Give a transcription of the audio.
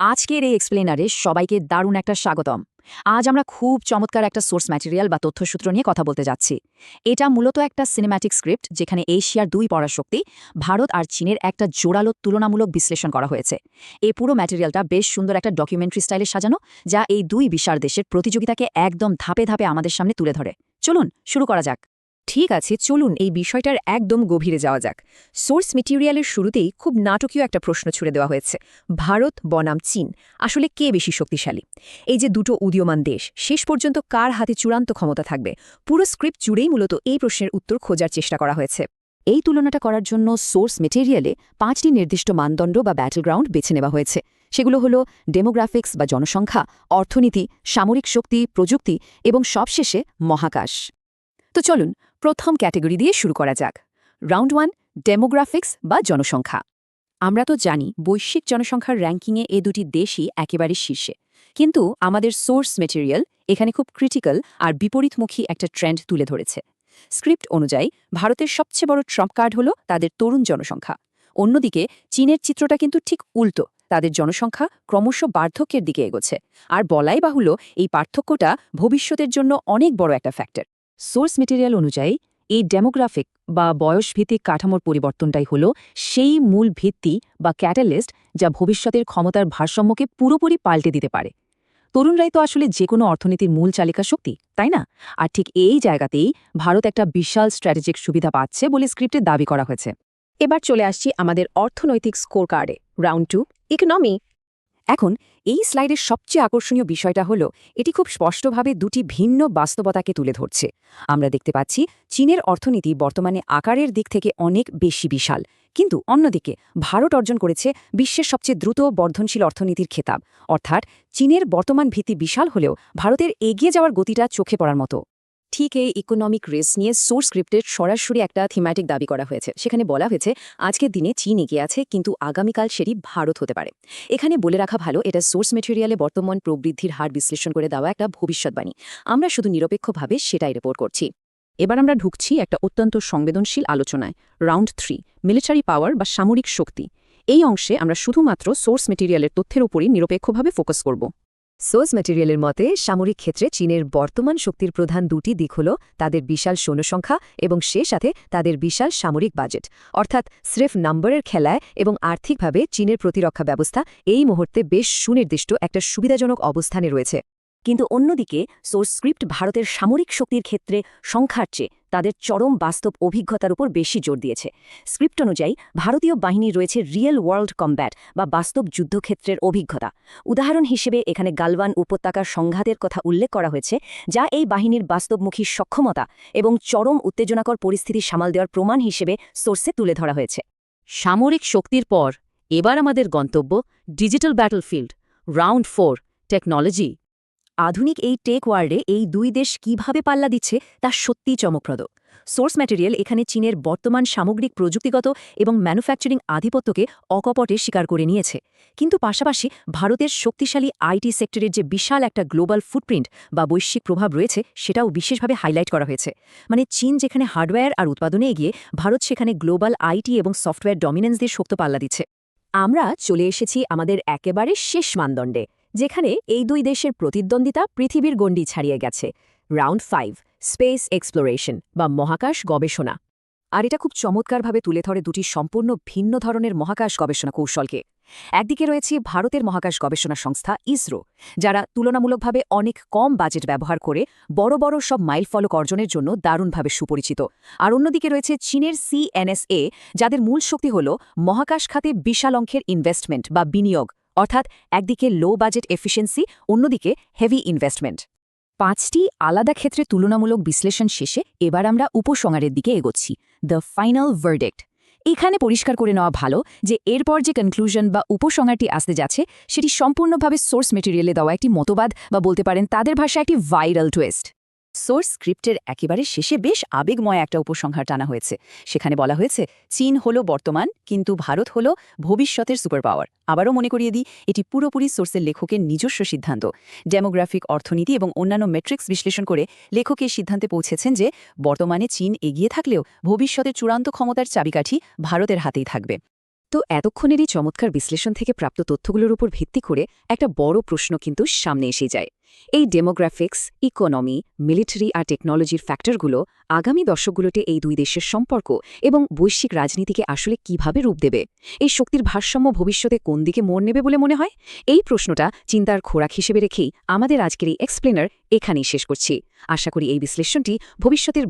আজকের এই এক্সপ্লেনারে সবাইকে দারুণ একটা স্বাগতম। আজ আমরা খুব চমৎকার একটা সোর্স ম্যাটেরিয়াল বা তথ্যসূত্র নিয়ে কথা বলতে যাচ্ছি। এটা মূলত একটা সিনেম্যাটিক স্ক্রিপ্ট যেখানে এশিয়ার দুই পরাশক্তি ভারত আর চীনের একটা জোরালো তুলনামূলক বিশ্লেষণ করা হয়েছে। এই পুরো ম্যাটেরিয়ালটা বেশ সুন্দর একটা ডকুমেন্টারি স্টাইলে সাজানো, যা এই দুই বিশাল দেশের প্রতিযোগিতাকে একদম ধাপে ধাপে আমাদের সামনে তুলে ধরে। চলুন শুরু করা যাক। ঠিক আছে, চলুন এই বিষয়টার একদম গভীরে যাওয়া যাক। সোর্স মেটেরিয়ালের শুরুতেই খুব নাটকীয় একটা প্রশ্ন ছুড়ে দেওয়া হয়েছে। ভারত বনাম চীন, আসলে কে বেশি শক্তিশালী? এই যে দুটো উদীয়মান দেশ, শেষ পর্যন্ত কার হাতে চূড়ান্ত ক্ষমতা থাকবে? পুরো স্ক্রিপ্ট জুড়েই মূলত এই প্রশ্নের উত্তর খোঁজার চেষ্টা করা হয়েছে। এই তুলনাটা করার জন্য সোর্স মেটেরিয়ালে 5টি নির্দিষ্ট মানদণ্ড বা ব্যাটলগ্রাউন্ড বেছে নেওয়া হয়েছে। সেগুলো হলো ডেমোগ্রাফিক্স বা জনসংখ্যা, অর্থনীতি, সামরিক শক্তি, প্রযুক্তি এবং সবশেষে মহাকাশ। তো চলুন প্রথম ক্যাটেগরি দিয়ে শুরু করা যাক। রাউন্ড 1, ডেমোগ্রাফিক্স বা জনসংখ্যা। আমরা তো জানি বৈশ্বিক জনসংখ্যার র্যাঙ্কিংয়ে এ দুটি দেশই একেবারে শীর্ষে, কিন্তু আমাদের সোর্স মেটেরিয়াল এখানে খুব ক্রিটিক্যাল আর বিপরীতমুখী একটা ট্রেন্ড তুলে ধরেছে। স্ক্রিপ্ট অনুযায়ী ভারতের সবচেয়ে বড় ট্রাম্প কার্ড হল তাদের তরুণ জনসংখ্যা। অন্যদিকে চীনের চিত্রটা কিন্তু ঠিক উল্টো, তাদের জনসংখ্যা ক্রমশ বার্ধক্যের দিকে এগোচ্ছে। আর বলাই বাহুল্য, এই পার্থক্যটা ভবিষ্যতের জন্য অনেক বড় একটা ফ্যাক্টর। সোর্স মেটেরিয়াল অনুযায়ী এই ডেমোগ্রাফিক বা বয়সভিত্তিক কাঠামোর পরিবর্তনটাই হল সেই মূল ভিত্তি বা ক্যাটালিস্ট যা ভবিষ্যতের ক্ষমতার ভারসাম্যকে পুরোপুরি পাল্টে দিতে পারে। তরুণরাই তো আসলে যে কোনো অর্থনীতির মূল চালিকা শক্তি, তাই না? আর ঠিক এই জায়গাতেই ভারত একটা বিশাল স্ট্র্যাটেজিক সুবিধা পাচ্ছে বলে স্ক্রিপ্টে দাবি করা হয়েছে। এবার চলে আসছি আমাদের অর্থনৈতিক স্কোর কার্ডে, রাউন্ড 2, ইকোনমি। এখন এই স্লাইডের সবচেয়ে আকর্ষণীয় বিষয়টা হলো এটি খুব স্পষ্টভাবে দুটি ভিন্ন বাস্তবতাকে তুলে ধরছে। আমরা দেখতে পাচ্ছি চীনের অর্থনীতি বর্তমানে আকারের দিক থেকে অনেক বেশি বিশাল, কিন্তু অন্যদিকে ভারত অর্জন করেছে বিশ্বের সবচেয়ে দ্রুত বর্ধনশীল অর্থনীতির খেতাব। অর্থাৎ চীনের বর্তমান ভিত্তি বিশাল হলেও ভারতের এগিয়ে যাওয়ার গতিটা চোখে পড়ার মতো। ঠিক এই ইকোনমিক রেস নিয়ে সোর্স স্ক্রিপ্টের সরাসরি একটা থিম্যাটিক দাবি করা হয়েছে। সেখানে বলা হয়েছে আজকের দিনে চীন এগিয়ে আছে, কিন্তু আগামীকাল সেটি ভারত হতে পারে। এখানে বলে রাখা ভালো, এটা সোর্স মেটেরিয়ালে বর্তমান প্রবৃদ্ধির হার বিশ্লেষণ করে দেওয়া একটা ভবিষ্যৎবাণী। আমরা শুধু নিরপেক্ষভাবে সেটাই রিপোর্ট করছি। এবার আমরা ঢুকছি একটা অত্যন্ত সংবেদনশীল আলোচনায়, রাউন্ড 3, মিলিটারি পাওয়ার বা সামরিক শক্তি। এই অংশে আমরা শুধুমাত্র সোর্স মেটেরিয়ালের তথ্যের উপরই নিরপেক্ষভাবে ফোকাস করব। সোর্স ম্যাটেরিয়ালের মতে সামরিক ক্ষেত্রে চীনের বর্তমান শক্তির প্রধান দুটি দিক হল তাদের বিশাল সৈন্যসংখ্যা এবং সে সাথে তাদের বিশাল সামরিক বাজেট। অর্থাৎ স্রেফ নম্বরের খেলায় এবং আর্থিকভাবে চীনের প্রতিরক্ষা ব্যবস্থা এই মুহূর্তে বেশ সুনির্দিষ্ট একটা সুবিধাজনক অবস্থানে রয়েছে। কিন্তু অন্যদিকে সোর্স স্ক্রিপ্ট ভারতের সামরিক শক্তির ক্ষেত্রে সংখ্যার চেয়ে তাদের চরম বাস্তব অভিজ্ঞতার উপর বেশি জোর দিয়েছে। স্ক্রিপ্ট অনুযায়ী ভারতীয় বাহিনীর রয়েছে রিয়েল ওয়ার্ল্ড কম্ব্যাট বা বাস্তব যুদ্ধক্ষেত্রের অভিজ্ঞতা। উদাহরণ হিসেবে এখানে গালওয়ান উপত্যকার সংঘাতের কথা উল্লেখ করা হয়েছে, যা এই বাহিনীর বাস্তবমুখী সক্ষমতা এবং চরম উত্তেজনাকর পরিস্থিতি সামাল দেওয়ার প্রমাণ হিসেবে সোর্সে তুলে ধরা হয়েছে। সামরিক শক্তির পর এবার আমাদের গন্তব্য ডিজিটাল ব্যাটলফিল্ড, রাউন্ড 4, টেকনোলজি। আধুনিক এই টেক ওয়ার্ল্ডে এই দুই দেশ কিভাবে পাল্লা দিচ্ছে তা সত্যিই চমকপ্রদ। সোর্স ম্যাটেরিয়াল এখানে চীনের বর্তমান সামগ্রিক প্রযুক্তিগত এবং ম্যানুফ্যাকচারিং আধিপত্যকে অকপটে স্বীকার করে নিয়েছে, কিন্তু পাশাপাশি ভারতের শক্তিশালী আইটি সেক্টরের যে বিশাল একটা গ্লোবাল ফুটপ্রিন্ট বা বৈশ্বিক প্রভাব রয়েছে সেটাও বিশেষভাবে হাইলাইট করা হয়েছে। মানে চীন যেখানে হার্ডওয়্যার আর উৎপাদনে এগিয়ে, ভারত সেখানে গ্লোবাল আইটি এবং সফটওয়্যার ডমিনেন্স দিয়ে শক্ত পাল্লা দিচ্ছে। আমরা চলে এসেছি আমাদের একেবারে শেষ মানদণ্ডে, যেখানে এই দুই দেশের প্রতিদ্বন্দ্বিতা পৃথিবীর গণ্ডি ছাড়িয়ে গেছে। রাউন্ড 5, স্পেস এক্সপ্লোরেশন বা মহাকাশ গবেষণা। আর এটা খুব চমৎকারভাবে তুলে ধরে দুটি সম্পূর্ণ ভিন্ন ধরনের মহাকাশ গবেষণা কৌশলকে। একদিকে রয়েছে ভারতের মহাকাশ গবেষণা সংস্থা ইসরো, যারা তুলনামূলকভাবে অনেক কম বাজেট ব্যবহার করে বড় বড় সব মাইলফলক অর্জনের জন্য দারুণভাবে সুপরিচিত। আর অন্যদিকে রয়েছে চীনের CNSA, যাদের মূল শক্তি হল মহাকাশ খাতে বিশাল অঙ্কের ইনভেস্টমেন্ট বা বিনিয়োগ। অর্থাৎ একদিকে লো বাজেট এফিসিয়েন্সি, অন্যদিকে হেভি ইনভেস্টমেন্ট। 5টি আলাদা ক্ষেত্রে তুলনামূলক বিশ্লেষণ শেষে এবার আমরা উপসংহারের দিকে এগোচ্ছি, দ্য ফাইনাল ভার্ডিক্ট। এখানে পরিষ্কার করে নেওয়া ভালো যে এরপর যে কনক্লুশন বা উপসংহারটি আসতে যাচ্ছে সেটি সম্পূর্ণভাবে সোর্স মেটেরিয়ালে দেওয়া একটি মতবাদ, বা বলতে পারেন তাদের ভাষায় একটি ভাইরাল টুইস্ট। সোর্স স্ক্রিপ্টের একেবারে শেষে বেশ আবেগময় একটা উপসংহার টানা হয়েছে। সেখানে বলা হয়েছে চীন হলো বর্তমান, কিন্তু ভারত হলো ভবিষ্যতের সুপার পাওয়ার। আবারও মনে করিয়ে দিই, এটি পুরোপুরি সোর্সের লেখকের নিজস্ব সিদ্ধান্ত। ডেমোগ্রাফিক, অর্থনীতি এবং অন্যান্য মেট্রিক্স বিশ্লেষণ করে লেখক এই সিদ্ধান্তে পৌঁছেছেন যে বর্তমানে চীন এগিয়ে থাকলেও ভবিষ্যতের চূড়ান্ত ক্ষমতার চাবিকাঠি ভারতের হাতেই থাকবে। তো এতক্ষণেরই চমৎকার বিশ্লেষণ থেকে প্রাপ্ত তথ্যগুলোর উপর ভিত্তি করে একটা বড় প্রশ্ন কিন্তু সামনে এসে যায়। এই ডেমোগ্রাফিক্স, ইকোনমি, মিলিটারি আর টেকনোলজির ফ্যাক্টরগুলো আগামী দশকগুলোতে এই দুই দেশের সম্পর্ক এবং বৈশ্বিক রাজনীতিকে আসলে কিভাবে রূপ দেবে? এই শক্তির ভারসাম্য ভবিষ্যতে কোন দিকে মোড় নেবে বলে মনে হয়? এই প্রশ্নটা চিন্তার খোরাক হিসেবে রেখেই আমাদের আজকের এই এক্সপ্লেনার এখানেই শেষ করছি। আশা করি এই বিশ্লেষণটি ভবিষ্যতের